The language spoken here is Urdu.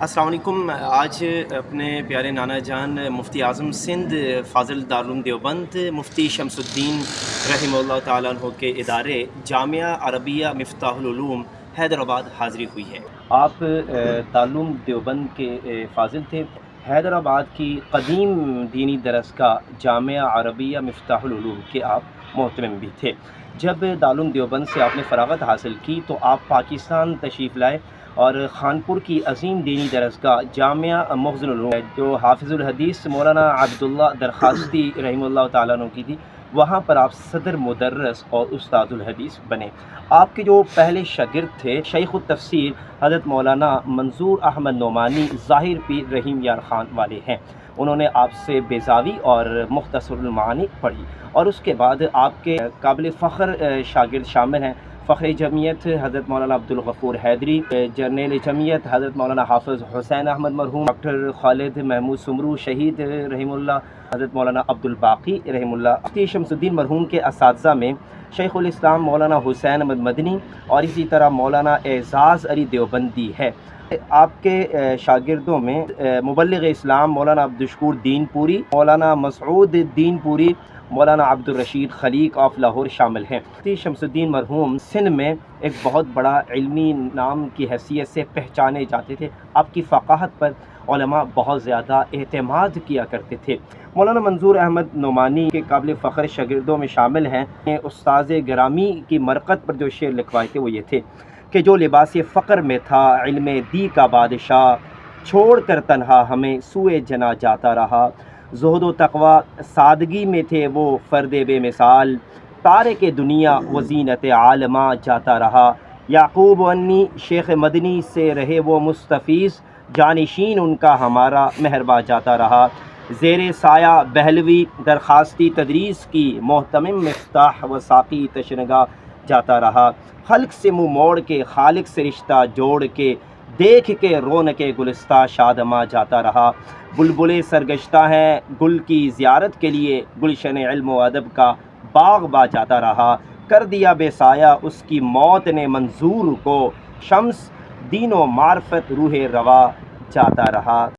السلام علیکم۔ آج اپنے پیارے نانا جان مفتی اعظم سندھ فاضل دارالعلوم دیوبند مفتی شمس الدین رحمہ اللہ تعالیٰ عنہ کے ادارے جامعہ عربیہ مفتاح العلوم حیدرآباد حاضری ہوئی ہے۔ آپ دارالعلوم دیوبند کے فاضل تھے۔ حیدرآباد کی قدیم دینی درسگاہ جامعہ عربیہ مفتاح العلوم کے آپ محتمم بھی تھے۔ جب دارالعلوم دیوبند سے آپ نے فراغت حاصل کی تو آپ پاکستان تشریف لائے اور خانپور کی عظیم دینی درسگاہ جامعہ مخزن العلوم جو حافظ الحدیث مولانا عبداللہ درخواستی رحمہ اللہ تعالیٰ عنہ کی تھی، وہاں پر آپ صدر مدرس اور استاد الحدیث بنے۔ آپ کے جو پہلے شاگرد تھے شیخ التفسیر حضرت مولانا منظور احمد نعمانی ظاہر پیر رحیم یار خان والے ہیں۔ انہوں نے آپ سے بیضاوی اور مختصر المعانی پڑھی، اور اس کے بعد آپ کے قابل فخر شاگرد شامل ہیں فخر جمعیت حضرت مولانا عبدالغفور حیدری، جرنیل جمعیت حضرت مولانا حافظ حسین احمد مرحوم، ڈاکٹر خالد محمود سمرو شہید رحم اللہ، حضرت مولانا عبدالباقی رحم اللہ۔ مفتی شمس الدین مرحوم کے اساتذہ میں شیخ الاسلام مولانا حسین احمد مدنی اور اسی طرح مولانا اعزاز علی دیوبندی ہے۔ آپ کے شاگردوں میں مبلغ اسلام مولانا عبدالشکور دین پوری، مولانا مسعود دین پوری، مولانا عبد الرشید خلیق آف لاہور شامل ہیں۔ مفتی شمس الدین مرحوم سندھ میں ایک بہت بڑا علمی نام کی حیثیت سے پہچانے جاتے تھے۔ آپ کی فقاہت پر علماء بہت زیادہ اعتماد کیا کرتے تھے۔ مولانا منظور احمد نعمانی کے قابل فخر شاگردوں میں شامل ہیں۔ استاذ گرامی کی مرقت پر جو شعر لکھوائے تھے وہ یہ تھے کہ جو لباس فقر میں تھا علم دی کا بادشاہ، چھوڑ کر تنہا ہمیں سوئے جنا جاتا رہا۔ زہد و تقوی سادگی میں تھے وہ فرد بے مثال، تارک دنیا و زینت عالمہ جاتا رہا۔ یعقوب انی شیخ مدنی سے رہے وہ مستفیض، جانشین ان کا ہمارا مہرباں جاتا رہا۔ زیر سایہ بہلوی درخواستی تدریس کی، محتمم مفتاح و ساقی تشنگاہ جاتا رہا۔ خلق سے منہ موڑ کے خالق سے رشتہ جوڑ کے، دیکھ کے رونق گلستہ شادماں جاتا رہا۔ بلبلیں سرگشتہ ہیں گل کی زیارت کے لیے، گلشن علم و ادب کا باغ با جاتا رہا۔ کر دیا بے سایہ اس کی موت نے منظور کو، شمس دین و معرفت روح روا جاتا رہا۔